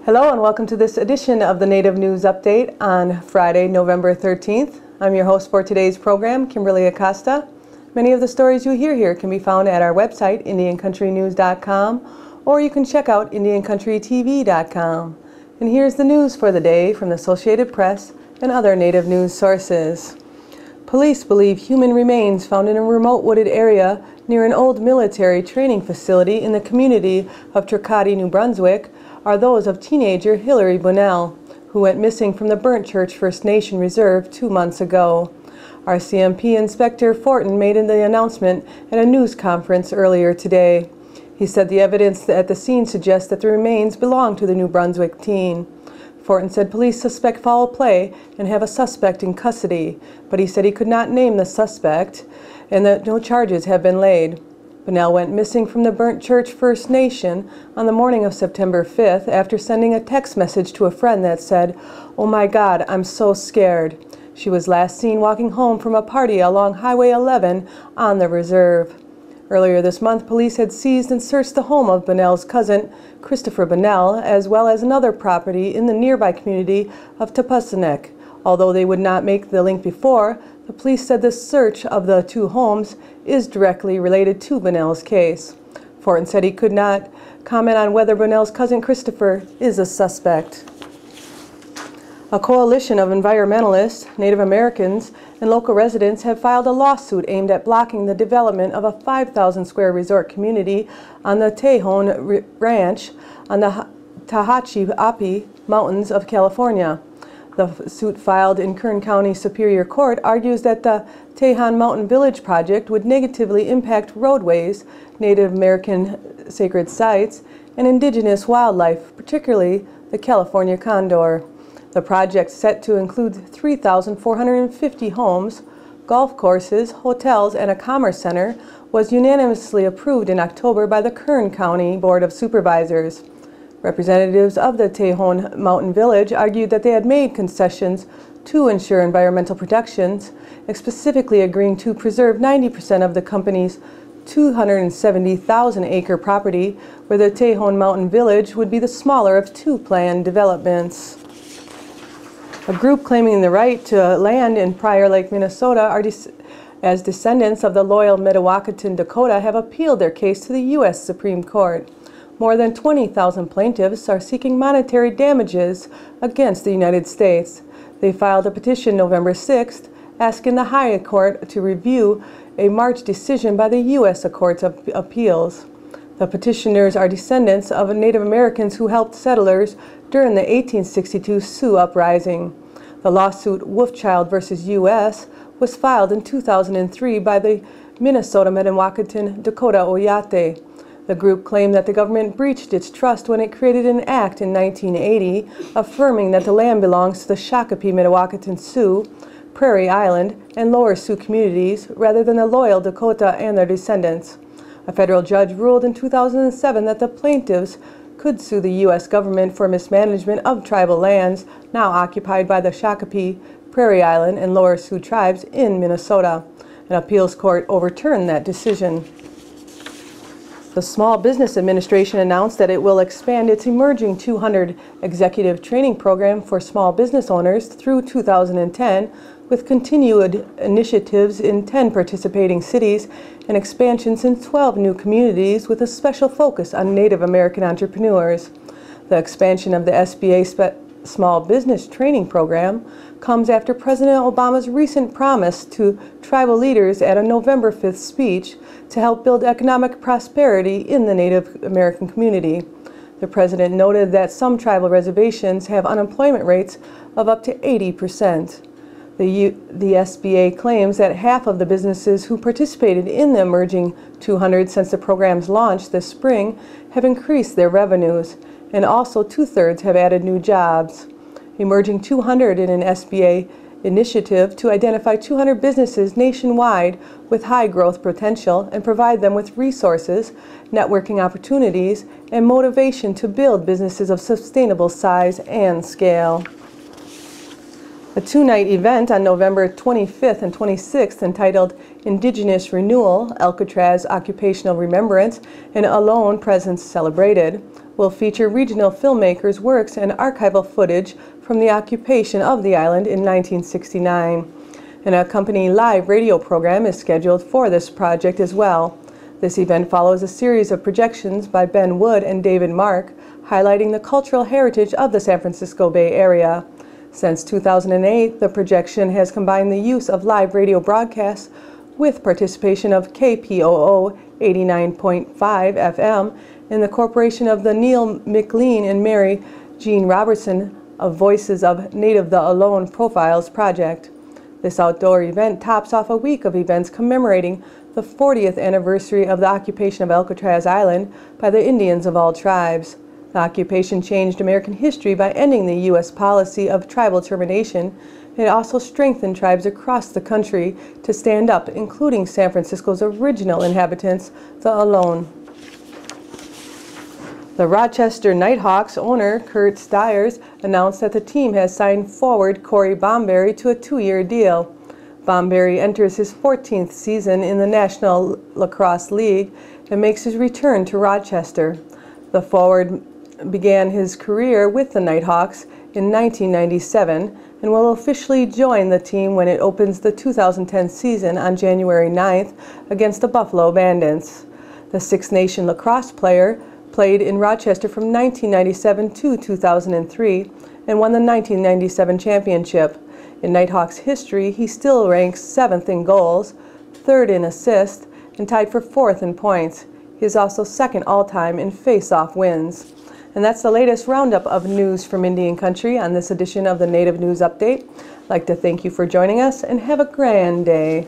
Hello and welcome to this edition of the Native News Update on Friday, November 13th. I'm your host for today's program, Kimberly Acosta. Many of the stories you hear here can be found at our website, IndianCountryNews.com, or you can check out IndianCountryTV.com. And here's the news for the day from the Associated Press and other Native news sources. Police believe human remains found in a remote wooded area near an old military training facility in the community of Tracadie, New Brunswick, are those of teenager Hillary Bunnell, who went missing from the Burnt Church First Nation Reserve 2 months ago. RCMP Inspector Fortin made the announcement at a news conference earlier today. He said the evidence at the scene suggests that the remains belong to the New Brunswick teen. Fortin said police suspect foul play and have a suspect in custody, but he said he could not name the suspect and that no charges have been laid. Bunnell went missing from the Burnt Church First Nation on the morning of September 5th after sending a text message to a friend that said, "Oh my God, I'm so scared." She was last seen walking home from a party along Highway 11 on the reserve. Earlier this month, police had seized and searched the home of Bunnell's cousin, Christopher Bunnell, as well as another property in the nearby community of Tepussanek. Although they would not make the link before, the police said the search of the two homes is directly related to Bunnell's case. Fortin said he could not comment on whether Bunnell's cousin Christopher is a suspect. A coalition of environmentalists, Native Americans, and local residents have filed a lawsuit aimed at blocking the development of a 5,000 square resort community on the Tejon Ranch on the Tehachapi Mountains of California. The suit filed in Kern County Superior Court argues that the Tejon Mountain Village project would negatively impact roadways, Native American sacred sites, and indigenous wildlife, particularly the California condor. The project, set to include 3,450 homes, golf courses, hotels, and a commerce center, was unanimously approved in October by the Kern County Board of Supervisors. Representatives of the Tejon Mountain Village argued that they had made concessions to ensure environmental protections, specifically agreeing to preserve 90% of the company's 270,000-acre property, where the Tejon Mountain Village would be the smaller of two planned developments. A group claiming the right to land in Prior Lake, Minnesota, as descendants of the loyal Mdewakanton Dakota, have appealed their case to the U.S. Supreme Court. More than 20,000 plaintiffs are seeking monetary damages against the United States. They filed a petition November 6th asking the High Court to review a March decision by the U.S. Court of Appeals. The petitioners are descendants of Native Americans who helped settlers during the 1862 Sioux Uprising. The lawsuit Wolfchild v. U.S. was filed in 2003 by the Minnesota Mdewakanton Dakota Oyate. The group claimed that the government breached its trust when it created an act in 1980 affirming that the land belongs to the Shakopee Mdewakanton Sioux, Prairie Island, and Lower Sioux communities rather than the loyal Dakota and their descendants. A federal judge ruled in 2007 that the plaintiffs could sue the U.S. government for mismanagement of tribal lands now occupied by the Shakopee, Prairie Island, and Lower Sioux tribes in Minnesota. An appeals court overturned that decision. The Small Business Administration announced that it will expand its emerging 200 executive training program for small business owners through 2010, with continued initiatives in 10 participating cities and expansions in 12 new communities with a special focus on Native American entrepreneurs. The expansion of the SBA Small Business Training Program comes after President Obama's recent promise to tribal leaders at a November 5th speech to help build economic prosperity in the Native American community. The president noted that some tribal reservations have unemployment rates of up to 80%. The SBA claims that half of the businesses who participated in the emerging 200 since the program's launch this spring have increased their revenues, and also 2/3 have added new jobs. Emerging 200 in an SBA initiative to identify 200 businesses nationwide with high growth potential and provide them with resources, networking opportunities, and motivation to build businesses of sustainable size and scale. A two-night event on November 25th and 26th entitled Indigenous Renewal, Alcatraz Occupational Remembrance, and Alone Presence Celebrated will feature regional filmmakers' works and archival footage from the occupation of the island in 1969. An accompanying live radio program is scheduled for this project as well. This event follows a series of projections by Ben Wood and David Mark, highlighting the cultural heritage of the San Francisco Bay Area. Since 2008, the projection has combined the use of live radio broadcasts with participation of KPOO 89.5 FM and the corporation of the Neil McLean and Mary Jean Robertson of Voices of Native the Alone Profiles project. This outdoor event tops off a week of events commemorating the 40th anniversary of the occupation of Alcatraz Island by the Indians of all tribes. The occupation changed American history by ending the U.S. policy of tribal termination. It also strengthened tribes across the country to stand up, including San Francisco's original inhabitants, the Alone. The Rochester Knighthawks owner, Kurt Stiers, announced that the team has signed forward Corey Bomberry to a 2-year deal. Bomberry enters his 14th season in the National Lacrosse League and makes his return to Rochester. The forward began his career with the Knighthawks in 1997 and will officially join the team when it opens the 2010 season on January 9th against the Buffalo Bandits. The Six Nation lacrosse player played in Rochester from 1997 to 2003 and won the 1997 championship. In Knighthawks history, he still ranks 7th in goals, 3rd in assists, and tied for 4th in points. He is also 2nd all-time in face-off wins. And that's the latest roundup of news from Indian Country on this edition of the Native News Update. I'd like to thank you for joining us and have a grand day.